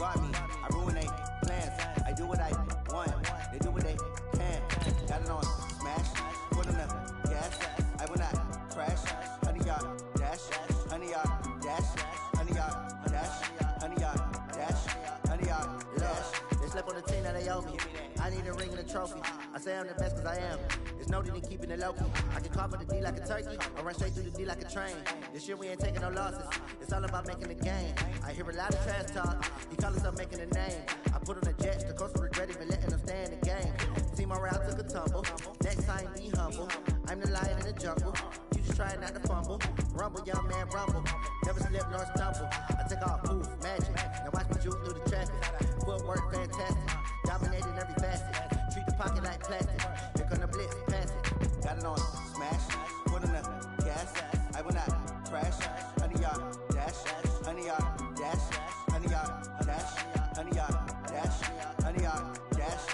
guard me. I ruin they plans. I do what I want. They do what they can. Got it on smash. Put on the gas. I will not crash. 100-yard dash. 100-yard dash. 100-yard dash. 100-yard dash. 100-yard dash. They slept on the team that they owe me. I need a ring and a trophy. I say I'm the best cause I am. It's no need in keeping it low. I can call for the D like a turkey. I run straight through the D like a train. This year we ain't taking no losses. It's all about making the game. I hear a lot of trash talk. He call himself making a name. I put on the Jets. The coach will regret even letting them stay in the game. Team morale took a tumble. Next time be humble. I'm the lion in the jungle. You just trying not to fumble. Rumble, young man, rumble. Never slip nor stumble. I take off, poof, magic. Now watch me juke through the traffic. Footwork fantastic. Dominating every facet. Treat the pocket like plastic. Here come the blitz, pass it. Got it on smash. Put on the gas. I will not crash. 100-yard dash. 100-yard dash. 100-yard dash. 100-yard dash. 100-yard dash.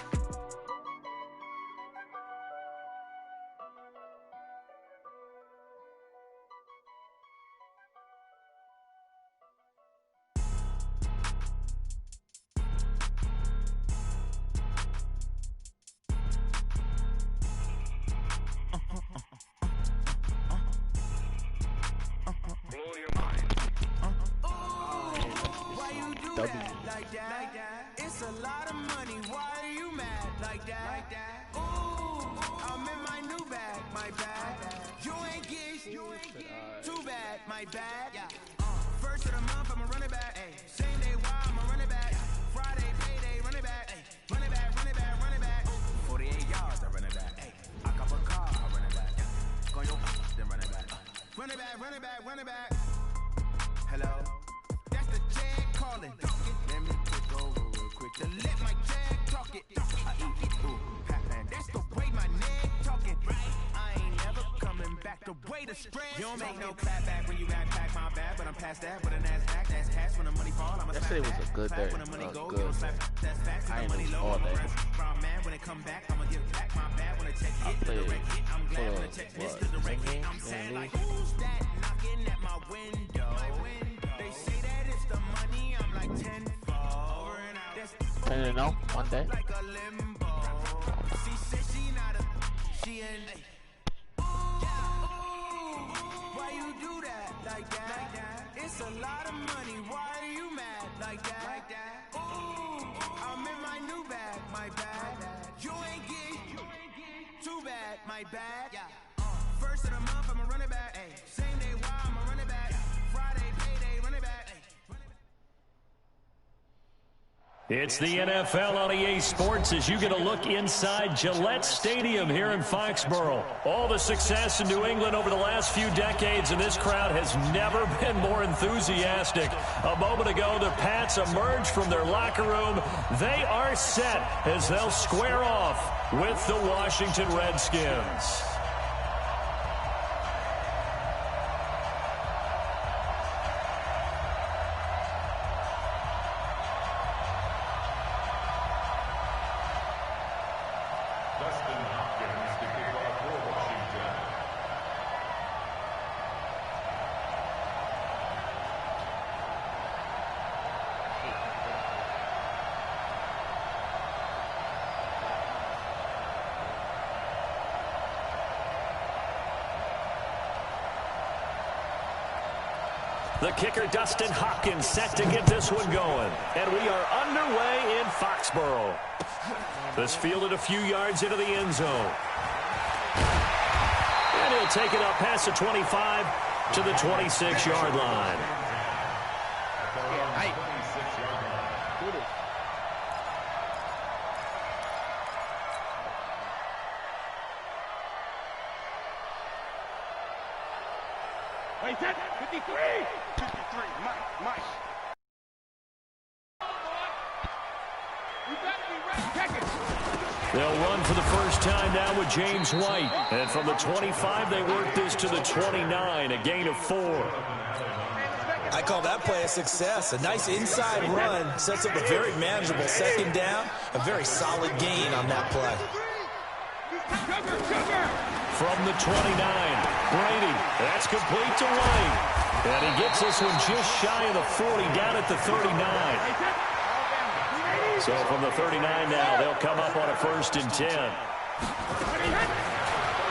Like that. It's a lot of money. Why are you mad like that? Ooh, I'm in my new bag, my bad. You ain't get too bad, my bad. First of the month, I'ma run it back. Same day, why I'ma run it back. Friday, payday, run it back. Run it back, run it back, run it back. 48 yards, I run it back. I cop a car, I run it back. Go your then run it back. Run it back, run it back, run it back. Hello? That's the jag calling. Let me click over real quick to let my jag talk it. I eat it, ooh, man, that's the way my neck talking. I ain't never coming back the way the spread. You don't make no clap back when you backpack my bad, but I'm past that with a NASDAQ. That's cash when the money fall. I'm a that shit was a good day. When the money go, Good. that's fast. I ain't money low. all day. Man, when it come back, I'ma give back my bad when the check hit the direct hit. I'm glad when the check missed the direct hit. I'm sad like who's that knocking at my window? They say that it's the money. I'm like 10-fold. And you know, one day. Like a limbo. She said she not a. She ain't. Why you do that like that? It's a lot of money. Why are you mad like that? Ooh, I'm in my new bag, my bad. You ain't get too bad, my bad. First of the month, I'ma run it back. Same day, why I'ma run it back. Friday, payday, run it back. It's the NFL on EA Sports as you get a look inside Gillette Stadium here in Foxborough. All the success in New England over the last few decades, and this crowd has never been more enthusiastic. A moment ago, the Pats emerged from their locker room. They are set as they'll square off with the Washington Redskins. The kicker, Dustin Hopkins, set to get this one going. And we are underway in Foxborough. This fielded a few yards into the end zone. And he'll take it up past the 25 to the 26-yard line. Wait, 53! 53, Mike. They'll run for the first time now with James White. And from the 25, they work this to the 29, a gain of 4. I call that play a success. A nice inside run sets up a very manageable second down. A very solid gain on that play. From the 29, Brady, that's complete to White. And he gets this one just shy of the 40, down at the 39. So from the 39 now, they'll come up on a 1st and 10.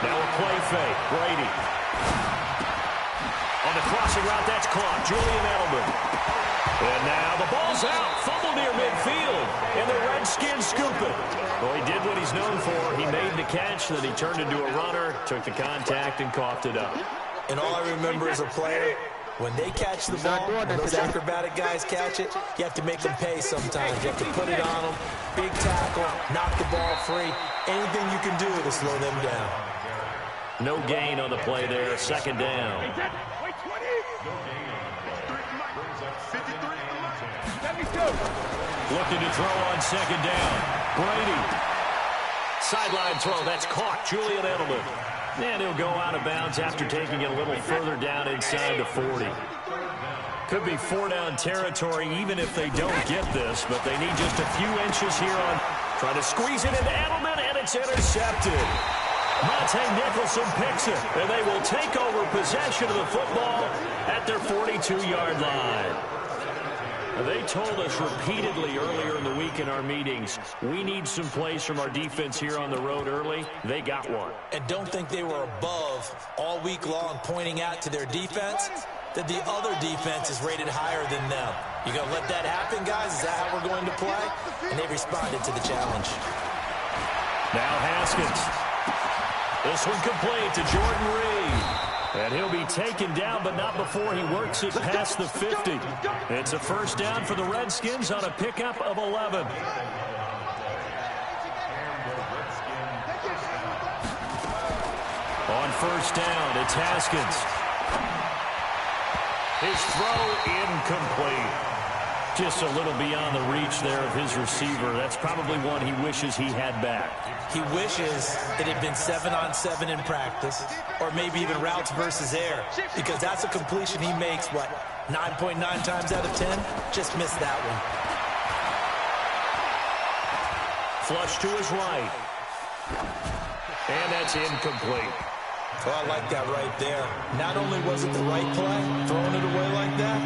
Now a play fake. Brady. On the crossing route, that's caught. Julian Edelman. And now the ball's out. Fumble near midfield. And the Redskins scoop it. Well, he did what he's known for. He made the catch, then he turned into a runner, took the contact, and coughed it up. And all I remember as a player, when they catch the ball, when those acrobatic guys catch it, you have to make them pay sometimes. You have to put it on them, big tackle, knock the ball free. Anything you can do to slow them down. No gain on the play there, 2nd down. Looking to throw on 2nd down. Brady. Sideline throw, that's caught. Julian Edelman. And he'll go out of bounds after taking it a little further down inside the 40. Could be 4-down territory even if they don't get this, but they need just a few inches here on. Trying to squeeze it into Edelman, and it's intercepted. Monte Nicholson picks it, and they will take over possession of the football at their 42-yard line. They told us repeatedly earlier in the week in our meetings, we need some plays from our defense here on the road early. They got one. And don't think they were above all week long pointing out to their defense that the other defense is rated higher than them. You going to let that happen, guys? Is that how we're going to play? And they responded to the challenge. Now Haskins. This one complete to Jordan Reed. And he'll be taken down, but not before he works it past the 50. It's a 1st down for the Redskins on a pickup of 11. On 1st down, it's Haskins. His throw incomplete. Just a little beyond the reach there of his receiver. That's probably one he wishes he had back. He wishes it had been 7-on-7 in practice, or maybe even routes versus air, because that's a completion he makes, what, 9.9 times out of 10? Just missed that one. Flush to his right. And that's incomplete. Well, I like that right there. Not only was it the right play, throwing it away like that,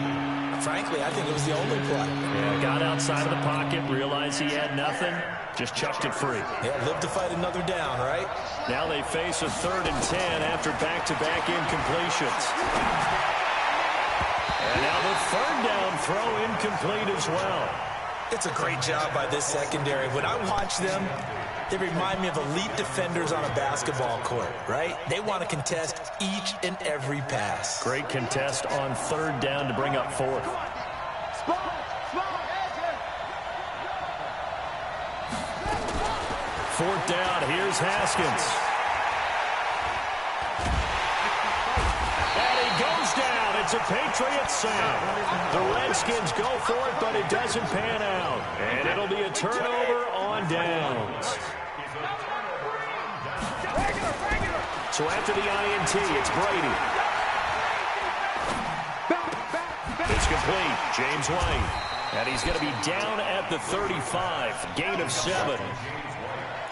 frankly, I think it was the only play. Yeah, got outside of the pocket, realized he had nothing, just chucked it free. Yeah, live to fight another down, right? Now they face a 3rd and 10 after back-to-back incompletions. And now the 3rd down throw incomplete as well. It's a great job by this secondary. When I watch them, they remind me of elite defenders on a basketball court, right? They want to contest each and every pass. Great contest on 3rd down to bring up 4th. 4th down, here's Haskins. And he goes down. It's a Patriot sack. The Redskins go for it, but it doesn't pan out. And it'll be a turnover on downs. So after the INT, it's Brady. It's complete. James White. And he's going to be down at the 35. Gain of 7.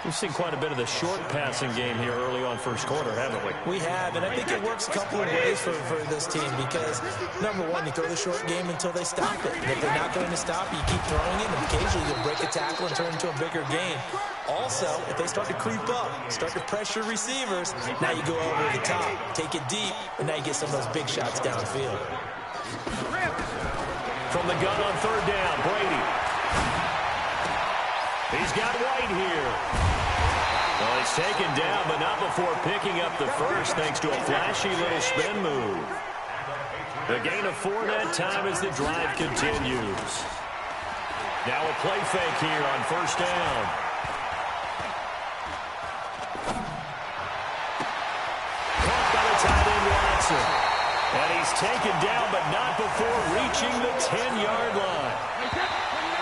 We've seen quite a bit of the short passing game here early on 1st quarter, haven't we? We have, and I think it works a couple of ways for this team because, number one, you throw the short game until they stop it. And if they're not going to stop it, you keep throwing it, and occasionally you'll break a tackle and turn it into a bigger game. Also, if they start to creep up, start to pressure receivers, now you go over the top, take it deep, and now you get some of those big shots downfield. From the gun on 3rd down, Brady. He's got White here. Well, he's taken down, but not before picking up the 1st thanks to a flashy little spin move. The gain of 4 that time as the drive continues. Now a play fake here on 1st down. Caught by the tight end Watson. And he's taken down, but not before reaching the 10-yard line.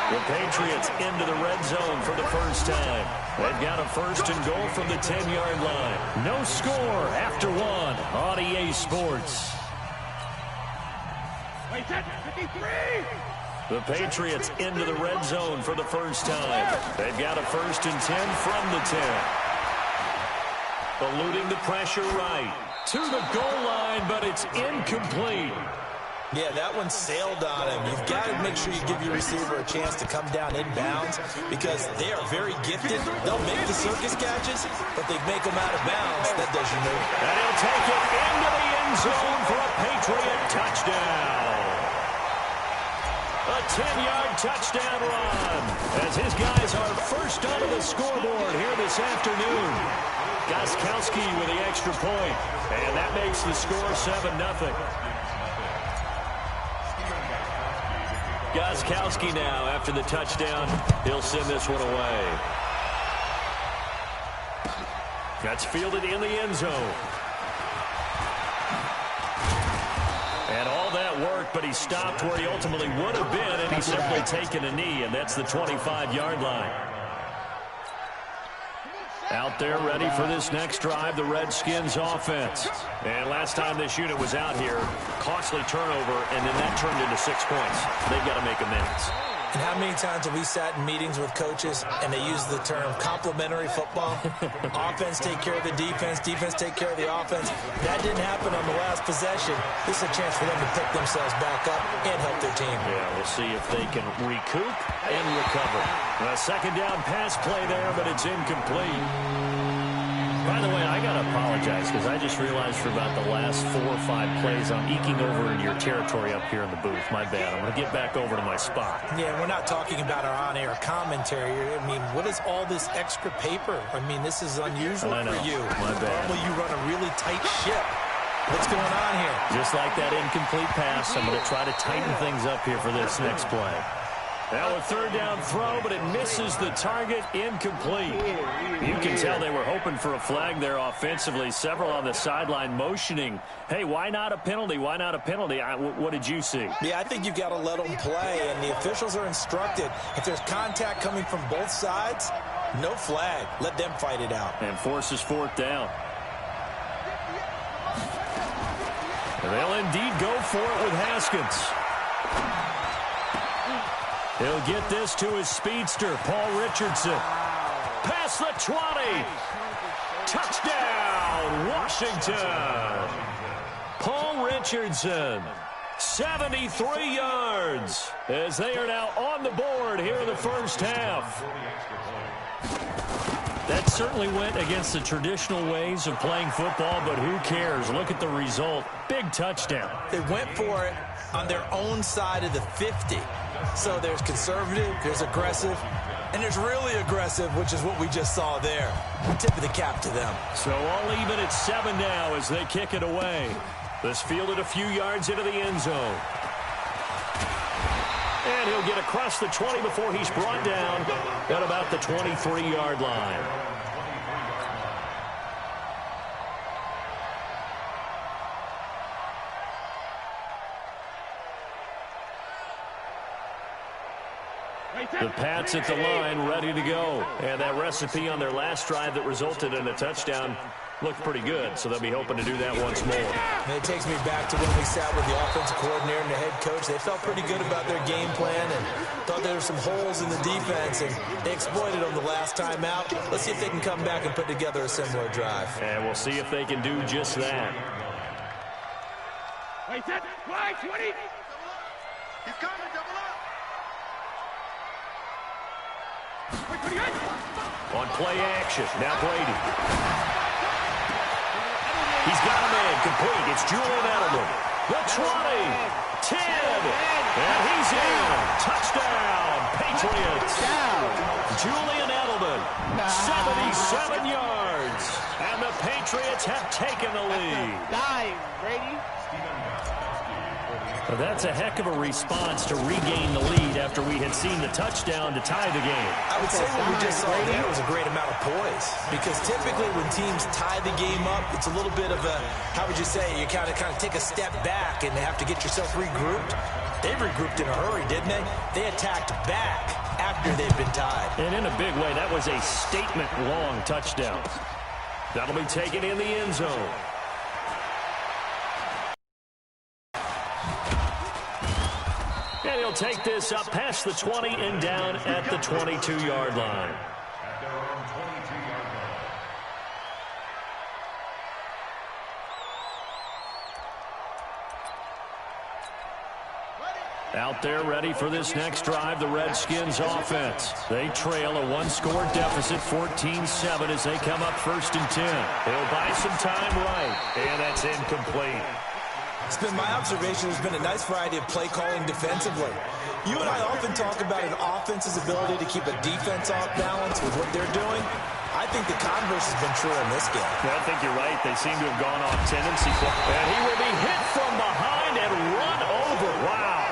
The Patriots into the red zone for the 1st time. They've got a 1st and goal from the 10-yard line. No score after 1 on EA Sports. The Patriots into the red zone for the 1st time. They've got a 1st and 10 from the 10. Eluding the pressure right. To the goal line, but it's incomplete. Yeah, that one sailed on him. You've got to make sure you give your receiver a chance to come down inbounds because they are very gifted. They'll make the circus catches, but they make them out of bounds. That does you move. And he'll take it into the end zone for a Patriot touchdown. A 10-yard touchdown run as his guys are first onto the scoreboard here this afternoon. Gostkowski with the extra point, and that makes the score 7-0. Gostkowski now, after the touchdown, he'll send this one away. That's fielded in the end zone. And all that work, but he stopped where he ultimately would have been, and he's simply taken a knee, and that's the 25-yard line. Out there ready for this next drive, the Redskins offense. And last time this unit was out here, costly turnover, and then that turned into 6 points. They've got to make amends. And how many times have we sat in meetings with coaches and they use the term complementary football? Offense take care of the defense, defense take care of the offense. That didn't happen on the last possession. This is a chance for them to pick themselves back up and help their team. Yeah, we'll see if they can recoup and recover. A second down pass play there, but it's incomplete. By the way, I got to apologize because I just realized for about the last 4 or 5 plays I'm eking over into your territory up here in the booth. My bad. I'm going to get back over to my spot. Yeah, we're not talking about our on-air commentary. I mean, what is all this extra paper? I mean, this is unusual for you. My bad. Normally you run a really tight ship. What's going on here? Just like that incomplete pass, I'm going to try to tighten things up here for this next play. Now a third down throw, but it misses the target, incomplete. You can tell they were hoping for a flag there offensively. Several on the sideline motioning, hey, why not a penalty? Why not a penalty? What did you see? Yeah, I think you've got to let them play, and the officials are instructed. If there's contact coming from both sides, no flag. Let them fight it out. And forces fourth down. And they'll indeed go for it with Haskins. He'll get this to his speedster, Paul Richardson. Past the 20. Touchdown, Washington. Paul Richardson, 73 yards, as they are now on the board here in the first half. That certainly went against the traditional ways of playing football, but who cares? Look at the result. Big touchdown. They went for it on their own side of the 50. So there's conservative, there's aggressive, and there's really aggressive, which is what we just saw there. Tip of the cap to them. So all even at 7 now as they kick it away. This fielded a few yards into the end zone. And he'll get across the 20 before he's brought down at about the 23-yard line. The Pats at the line, ready to go. And that recipe on their last drive that resulted in a touchdown looked pretty good, so they'll be hoping to do that once more. And it takes me back to when we sat with the offensive coordinator and the head coach. They felt pretty good about their game plan and thought there were some holes in the defense, and they exploited them the last time out. Let's see if they can come back and put together a similar drive. And we'll see if they can do just that. Wait, set, fly, 20. He's coming, double up. On play action, now Brady. He's got him in, complete. It's Julian Edelman. The 20, 10, and he's in. Touchdown, Patriots. Julian Edelman, 77 yards. And the Patriots have taken the lead. Dive, Brady. Well, that's a heck of a response to regain the lead after we had seen the touchdown to tie the game. I would say what we just saw there was a great amount of poise, because typically when teams tie the game up, it's a little bit of a, how would you say, you kind of take a step back and have to get yourself regrouped. They regrouped in a hurry, didn't they? They attacked back after they'd been tied. And in a big way, that was a statement-long touchdown. That'll be taken in the end zone. And he'll take this up past the 20 and down at the 22-yard line. Out there ready for this next drive, the Redskins offense. They trail a one-score deficit, 14-7, as they come up 1st and 10. He'll buy some time right, and that's incomplete. It's been my observation there's been a nice variety of play calling defensively. You and I often talk about an offense's ability to keep a defense off balance with what they're doing. I think the converse has been true in this game. Yeah, I think you're right. They seem to have gone off tendency. And he will be hit from behind and run over. Wow.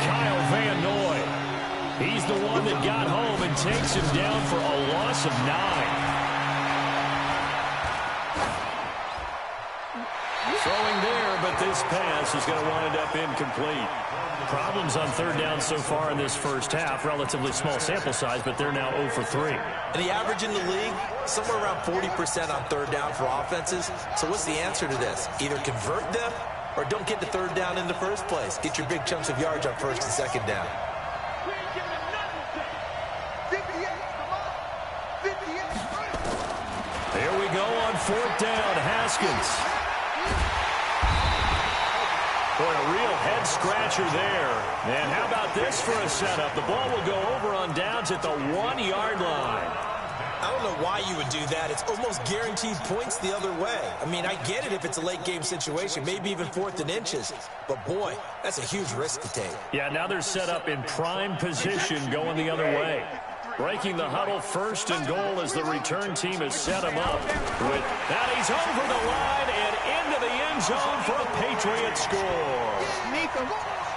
Kyle Van Noy. He's the one that got home and takes him down for a loss of 9. Throwing there, but this pass is going to wind up incomplete. Problems on 3rd down so far in this first half. Relatively small sample size, but they're now 0 for 3. And the average in the league, somewhere around 40% on 3rd down for offenses. So what's the answer to this? Either convert them or don't get to 3rd down in the first place. Get your big chunks of yards on 1st and 2nd down. Here we go on 4th down. Haskins. Boy, a real head-scratcher there. And how about this for a setup? The ball will go over on downs at the 1-yard line. I don't know why you would do that. It's almost guaranteed points the other way. I mean, I get it if it's a late-game situation, maybe even 4th and inches. But, boy, that's a huge risk to take. Yeah, now they're set up in prime position going the other way. Breaking the huddle, 1st and goal as the return team has set him up. And he's over the line and into the end zone for a Patriot score.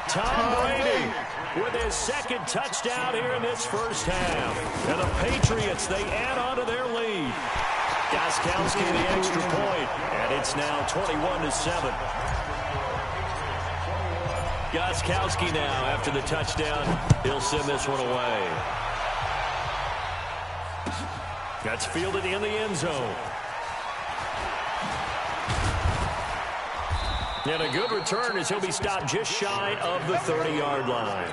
Tom Brady with his 2nd touchdown here in this first half. And the Patriots, they add on to their lead. Gostkowski the extra point, and it's now 21-7. Gostkowski now, after the touchdown, he'll send this one away. That's fielded in the end zone. And a good return as he'll be stopped just shy of the 30-yard line.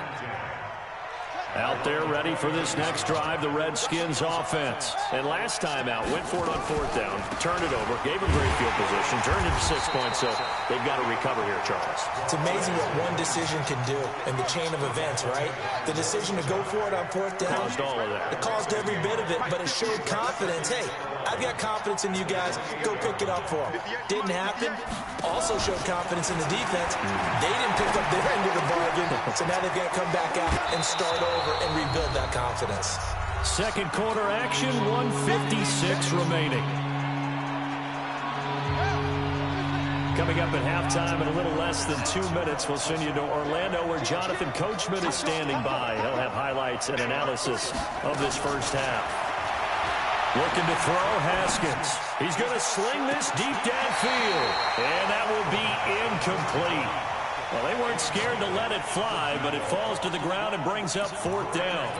Out there ready for this next drive, the Redskins offense. And last time out, went for it on 4th down, turned it over, gave him great field position, turned it to 6 points, so they've got to recover here, Charles. It's amazing what one decision can do in the chain of events, right? The decision to go for it on 4th down. Caused all of that. It caused every bit of it, but it showed confidence. Hey, I've got confidence in you guys. Go pick it up for them. Didn't happen. Also showed confidence in the defense. They didn't pick up their end of the bargain, so now they've got to come back out and start over and rebuild that confidence. 2nd quarter action, 1:56 remaining. Coming up at halftime in a little less than 2 minutes, we'll send you to Orlando where Jonathan Coachman is standing by. He'll have highlights and analysis of this first half. Looking to throw, Haskins. He's going to sling this deep downfield, and that will be incomplete. Well, they weren't scared to let it fly, but it falls to the ground and brings up 4th down.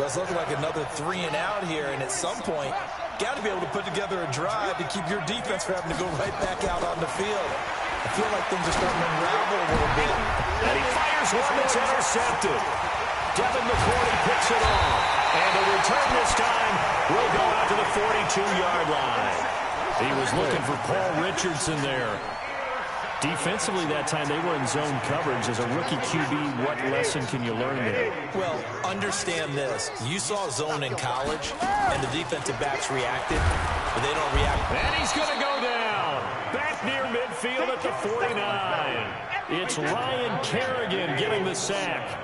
So it's looking like another 3 and out here, and at some point, got to be able to put together a drive to keep your defense from having to go right back out on the field. I feel like things are starting to unravel a little bit. And he fires one that's intercepted. Devin McCourty picks it off. And the return this time will go out to the 42-yard line. He was looking for Paul Richardson there. Defensively that time, they were in zone coverage. As a rookie QB, what lesson can you learn there? Well, understand this. You saw zone in college, and the defensive backs reacted, but they don't react. And he's going to go down. Back near midfield at the 49. It's Ryan Kerrigan getting the sack.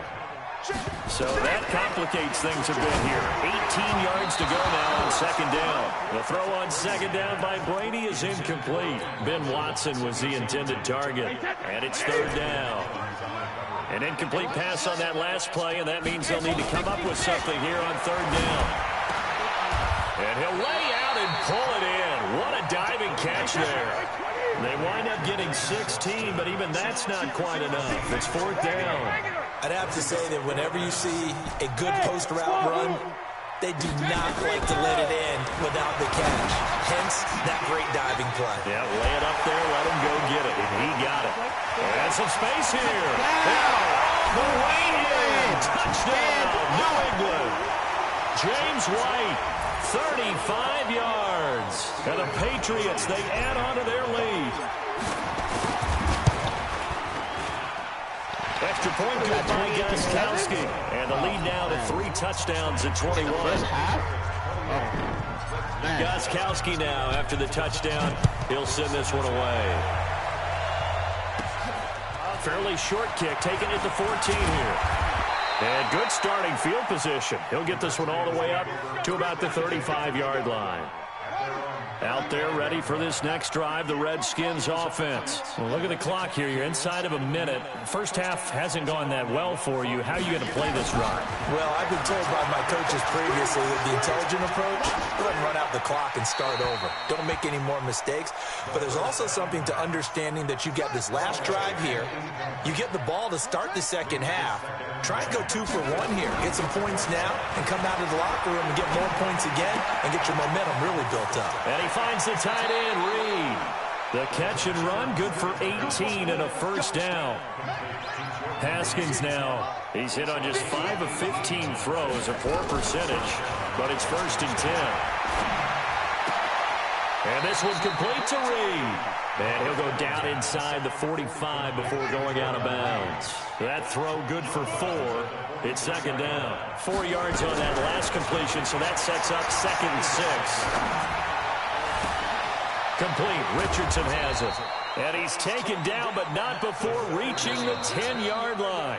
So that complicates things a bit here. 18 yards to go now on 2nd down. The throw on 2nd down by Brady is incomplete. Ben Watson was the intended target. And it's 3rd down. An incomplete pass on that last play, and that means they'll need to come up with something here on 3rd down. And he'll lay out and pull it in. What a diving catch there. They wind up getting 16, but even that's not quite enough. It's 4th down. I'd have to say that whenever you see a good post route run, they do not like to let it in without the catch. Hence, that great diving play. Yeah, lay it up there, let him go get it. And he got it. And some space here. Now, the way in. Touchdown, New England. James White, 35 yards. And the Patriots, they add on to their lead. Extra point good by Gostkowski. And the lead now to 3 touchdowns at 21. Gostkowski now after the touchdown. He'll send this one away. Fairly short kick, taking it to 14 here. And good starting field position. He'll get this one all the way up to about the 35-yard line. Out there ready for this next drive, the Redskins offense. Well, look at the clock here. You're inside of a minute. First half hasn't gone that well for you. How are you going to play this drive? Well, I've been told by my coaches previously that the intelligent approach, let them run out the clock and start over. Don't make any more mistakes. But there's also something to understanding that you got this last drive here. You get the ball to start the second half. Try and go 2 for 1 here. Get some points now and come out of the locker room and get more points again and get your momentum really built up. And he finds the tight end, Reed. The catch and run, good for 18 and a first down. Haskins now. He's hit on just 5 of 15 throws, a poor percentage, but it's 1st and 10. And this one complete to Reed. And he'll go down inside the 45 before going out of bounds. That throw good for 4. It's 2nd down. 4 yards on that last completion, so that sets up 2nd and 6. Complete. Richardson has it. And he's taken down, but not before reaching the 10-yard line.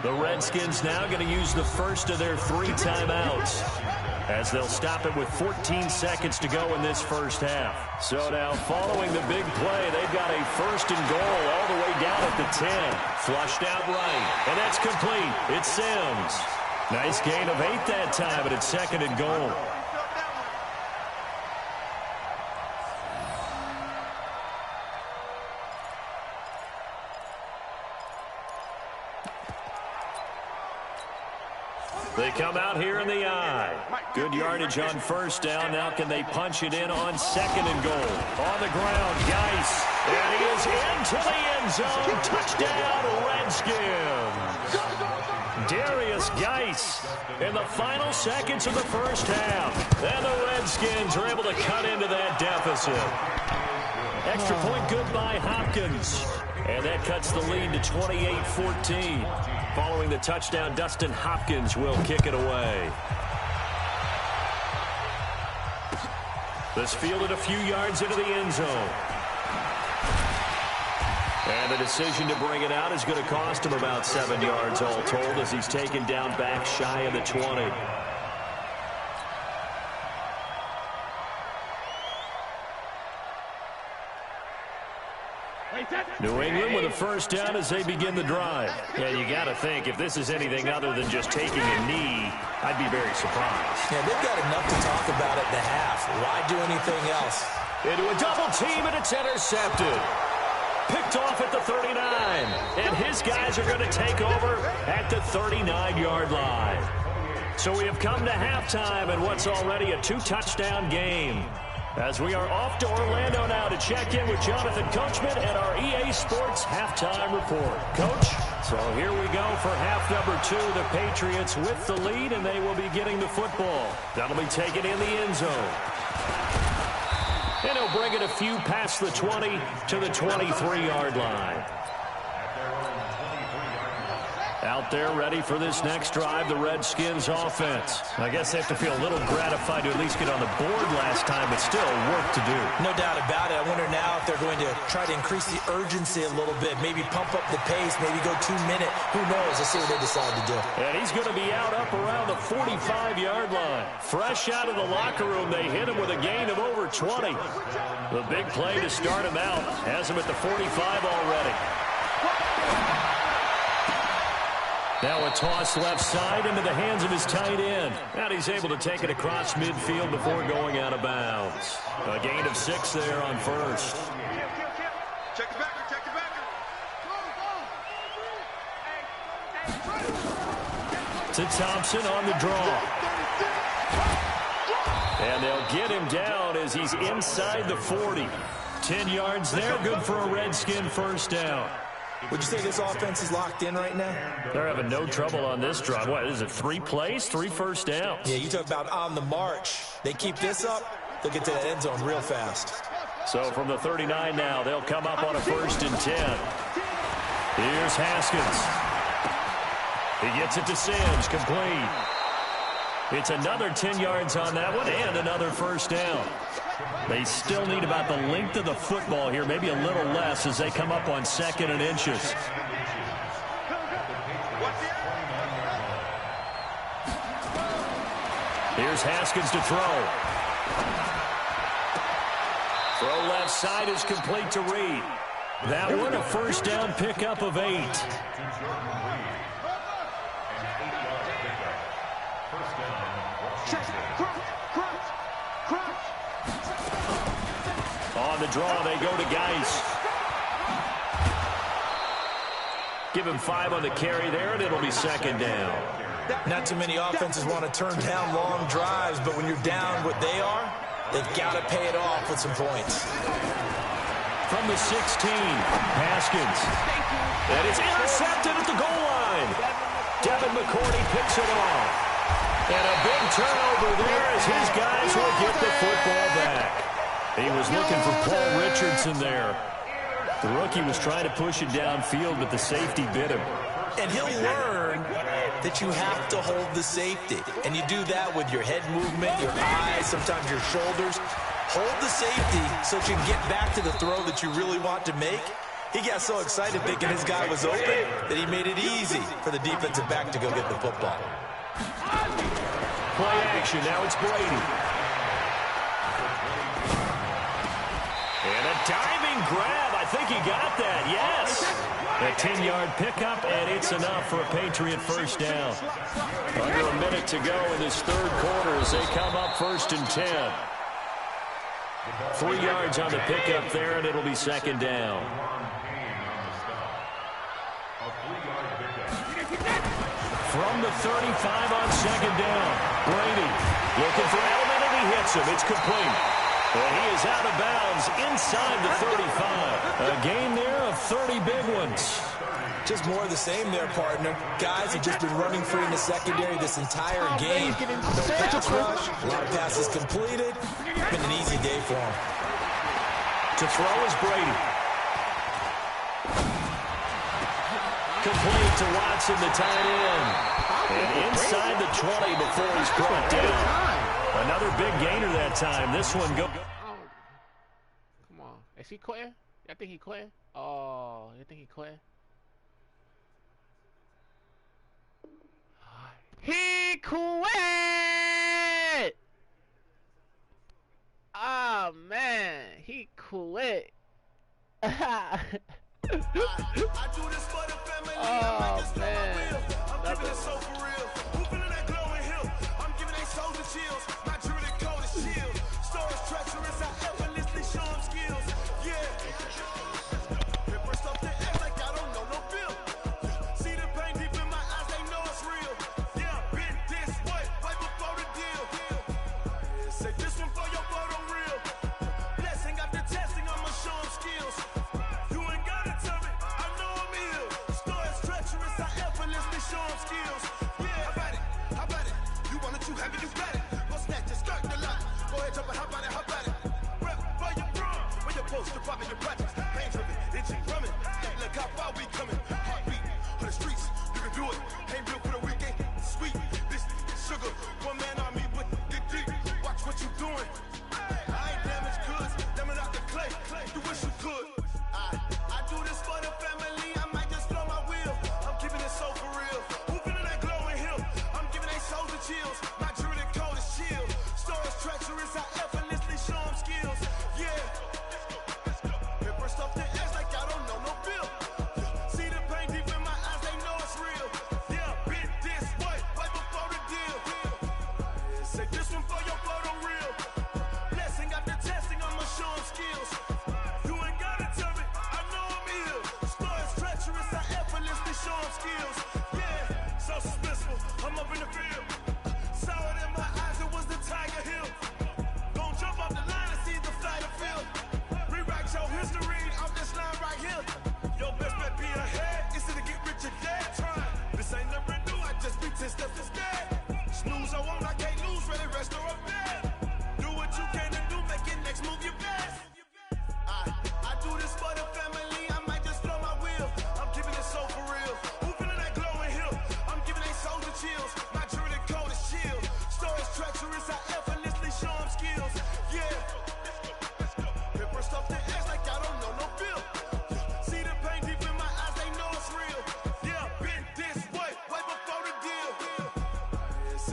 The Redskins now going to use the first of their 3 timeouts, as they'll stop it with 14 seconds to go in this first half. So now following the big play, they've got a 1st and goal all the way down at the 10. Flushed out right, and that's complete. It's Sims. Nice gain of 8 that time, but it's 2nd and goal. They come out here in the eye. Good yardage on 1st down. Now can they punch it in on 2nd and goal? On the ground, Geis. And he is into the end zone. Touchdown, Redskins. Darius Geis in the final seconds of the first half. And the Redskins are able to cut into that deficit. Extra point good by Hopkins. And that cuts the lead to 28-14. Following the touchdown, Dustin Hopkins will kick it away. This fielded a few yards into the end zone. And the decision to bring it out is going to cost him about 7 yards all told, as he's taken down back shy of the 20. New England with a 1st down as they begin the drive. Yeah, you got to think, if this is anything other than just taking a knee, I'd be very surprised. Yeah, they've got enough to talk about at the half. Why do anything else? Into a double team, and it's intercepted. Picked off at the 39. And his guys are going to take over at the 39-yard line. So we have come to halftime in what's already a 2-touchdown game, as we are off to Orlando now to check in with Jonathan Coachman and our EA Sports halftime report. Coach, so here we go for half number 2. The Patriots with the lead, and they will be getting the football. That'll be taken in the end zone. And he'll bring it a few past the 20 to the 23-yard line. Out there ready for this next drive, the Redskins offense. I guess they have to feel a little gratified to at least get on the board last time, but still work to do. No doubt about it. I wonder now if they're going to try to increase the urgency a little bit, maybe pump up the pace, maybe go 2-minute. Who knows? Let's see what they decide to do. And he's going to be out up around the 45-yard line. Fresh out of the locker room, they hit him with a gain of over 20. The big play to start him out has him at the 45 already. Now a toss left side into the hands of his tight end. And he's able to take it across midfield before going out of bounds. A gain of 6 there on 1st. Check the backer, check the backer. To Thompson on the draw. And they'll get him down as he's inside the 40. 10 yards there, good for a Redskin 1st down. Would you say this offense is locked in right now? They're having no trouble on this drive. What is it, 3 plays, 3 first downs? Yeah, you talk about on the march. They keep this up, they'll get to the end zone real fast. So from the 39 now, they'll come up on a 1st and 10. Here's Haskins. He gets it to Sims, complete. It's another 10 yards on that one and another first down. They still need about the length of the football here, maybe a little less as they come up on 2nd and inches. Here's Haskins to throw. Throw left side is complete to Reed. That one a first down pickup of 8. On the draw, they go to Geis. Give him 5 on the carry there, and it'll be 2nd down. Not too many offenses want to turn down long drives, but when you're down what they are, they've got to pay it off with some points. From the 16, Haskins. And it's intercepted at the goal line. Devin McCourty picks it off. And a big turnover there as his guys will get the football back. He was looking for Paul Richardson there. The rookie was trying to push it downfield, but the safety bit him. And he'll learn that you have to hold the safety. And you do that with your head movement, your eyes, sometimes your shoulders. Hold the safety so that you can get back to the throw that you really want to make. He got so excited thinking his guy was open that he made it easy for the defensive back to go get the football. Play action, now it's Brady. And a diving grab, I think he got that, yes. A 10-yard pickup, and it's enough for a Patriot first down. Under a minute to go in this 3rd quarter as they come up 1st and 10. 3 yards on the pickup there, and it'll be 2nd down. From the 35 on 2nd down, Brady looking for Edelman, and he hits him. It's complete. And he is out of bounds inside the 35. A game there of 30 big ones. Just more of the same there, partner. Guys have just been running free in the secondary this entire game. No pass rush, a lot of passes completed. It's been an easy day for him. To throw is Brady. Complete to Watson, the tight end. And inside the 20 before he's brought down. Another big gainer that time. This one go. Come on. Is he clear? I think he clear. Oh, you think he clear? He quit! Oh, man. He quit. Oh, man.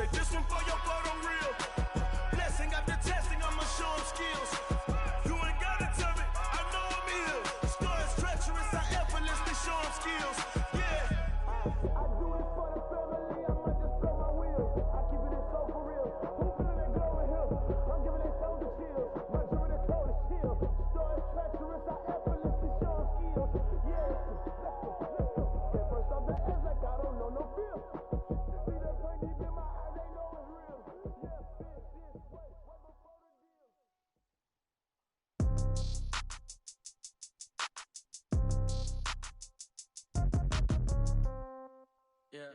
Take this one for your photo reel. Blessing after testing, I'ma show them skills. You ain't gotta tell me, I know I'm ill. The score is treacherous, I effortlessly show them skills. Yeah. I do it for the family, I might just blow my wheel. I keep it so for real. Who feeling that glowing hill? I'm giving it so the chills. My dream is cold as chill. The score is treacherous, I effortlessly show them skills. Yeah. At first I'm the edge like I don't know no feel. See that pain deep in my eyes, they know it's real. Yeah, bitch, wait before the deal. Yeah.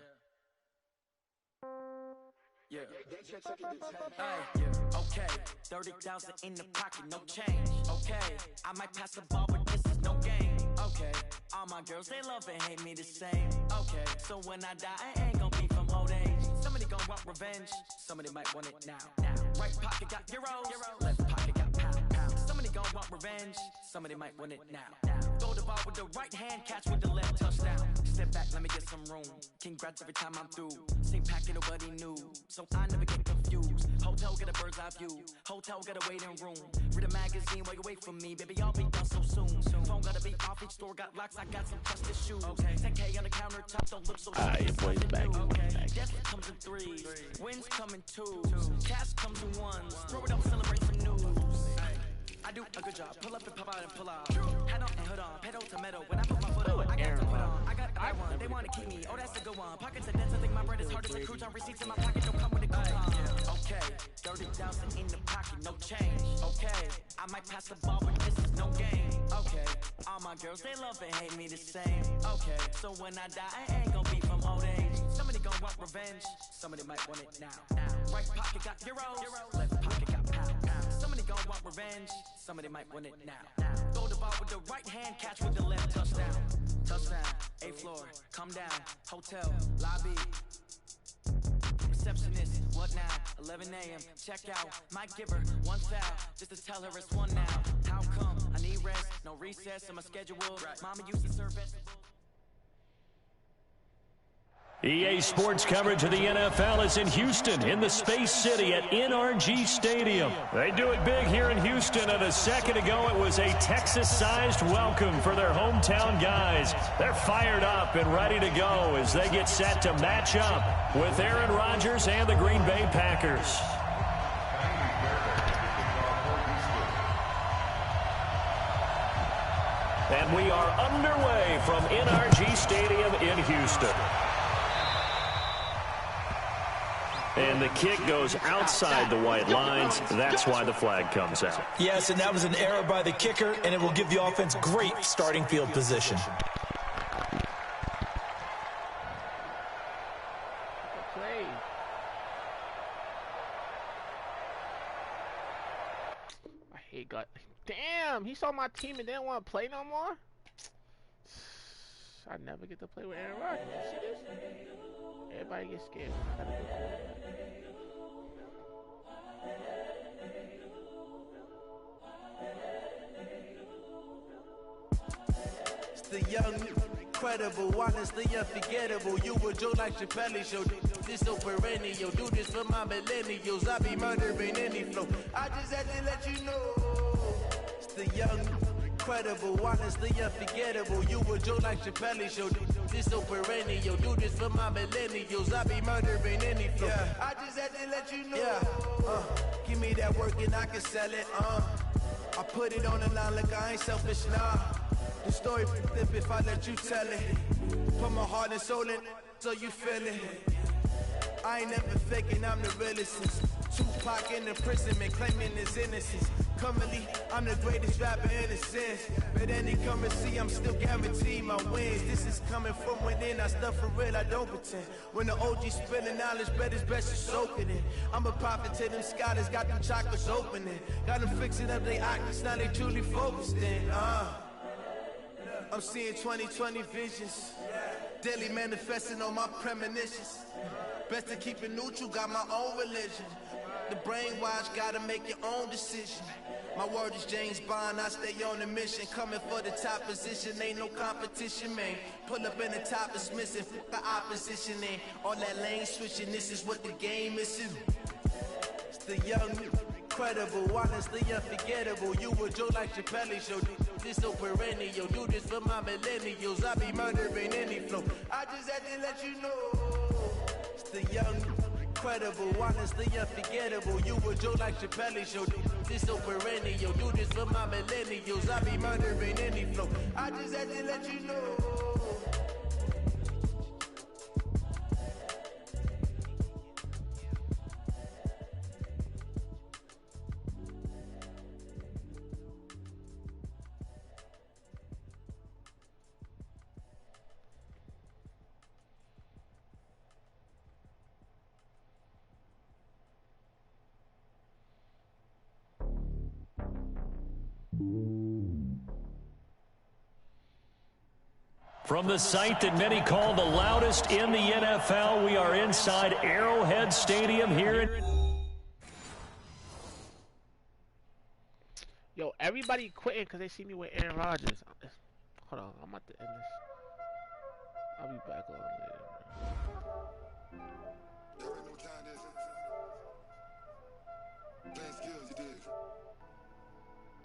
Yeah. Hey, yeah. Okay. 30,000 in the pocket, no change. Okay. I might pass the ball, but this is no game. Okay. All my girls, they love and hate me the same. Okay. So when I die, I ain't gonna be from old age. Somebody gon' want revenge. Somebody might want it now. Right pocket got euros. Left pocket got pound. Somebody gon' want revenge. Somebody might want it now. Throw the ball with the right hand, catch with the left, touchdown. Step back, let me get some room. Congrats every time I'm through. Same packet, nobody knew. So I never get confused. Hotel get a bird's eye view. Hotel get a waiting room. Read a magazine while you wait for me. Baby, I'll be done so soon. Phone gotta be off, each store got locks. I got some trusted shoes. 10K on the countertop, don't look so your boy's back. Death comes in threes. Wins come in twos. Cash comes in ones. Throw it up, celebrate some news. I do a good job. Pull up and pop out and pull out. Head on and hood on. Pedal to metal. When I put my foot on, I got to put on. I got that one. They want to keep me. Oh, that's a good one. Pockets are dense. I think my bread is hard as a crouton. Receipts in my pocket don't come with a coupon. Okay. 30,000 in the pocket. No change. Okay. I might pass the ball, but this is no game. Okay. All my girls, they love and hate me the same. Okay. So when I die, I ain't gonna be from old age. Somebody gon' want revenge. Somebody might want it now. Right pocket got euros. Left pocket got pound. Somebody gon' want revenge. Somebody might want it now. Throw the ball with the right hand, catch with the left, touchdown. Touchdown, 8th floor, come down, hotel, lobby. Receptionist, what now? 11 a.m., check out. Might give her one foul, just to tell her it's one now. How come? I need rest, no recess in my schedule. Mama used to serve vegetables. EA Sports coverage of the NFL is in Houston, in the Space City at NRG Stadium. They do it big here in Houston, and a second ago it was a Texas-sized welcome for their hometown guys. They're fired up and ready to go as they get set to match up with Aaron Rodgers and the Green Bay Packers. And we are underway from NRG Stadium in Houston. And the kick goes outside the white lines. That's why the flag comes out. Yes, and that was an error by the kicker, and it will give the offense great starting field position. I hate God. Damn, he saw my team and didn't want to play no more? I never get to play with Aaron Rodgers. You see this? Everybody gets scared. It's the young, incredible, honestly unforgettable. You a Joe like Chappelle show. This so perennial. Do this for my millennials. I be murdering any flow. I just had to let you know. It's the young, incredible, honestly unforgettable. You a Joe like Chappelle show. This so perennial. Do this for my millennials. I be murdering any flow. Yeah. I just had to let you know. Yeah. Give me that work and I can sell it. I put it on the line like I ain't selfish, nah. The story flip if I let you tell it. Put my heart and soul in so you feel it. I ain't never faking, I'm the realest since Tupac in imprisonment, claiming his innocence. Currently, I'm the greatest rapper in a sense. But any currency, I'm still guaranteed my wins. This is coming from within, I stuff for real, I don't pretend. When the OG spilling knowledge, bet it's best to soak it in. I'm a prophet to them scholars, got them chakras opening. Got them fixing up their octaves, now they truly focused in. I'm seeing 2020 visions. Daily manifesting on my premonitions. Best to keep it neutral, got my own religion. The brainwash, gotta make your own decision. My word is James Bond, I stay on the mission. Coming for the top position, ain't no competition, man. Pull up in the top is missing, fuck the opposition, ain't all that lane switching, this is what the game is. It's the young, incredible, honestly unforgettable. You a Joe like Chappelle show, this so perennial. Do this for my millennials, I be murdering any flow. I just had to let you know. It's the young, incredible, honestly unforgettable. You a Joe like Chappelle show, this so perennial. Do this for my millennials, I be murdering any flow. I just had to let you know. From the site that many call the loudest in the NFL, we are inside Arrowhead Stadium here in... Yo, everybody quitting because they see me with Aaron Rodgers. Hold on, I'm about to end this. I'll be back on later. You already know what time it is. Playing skills, you dig?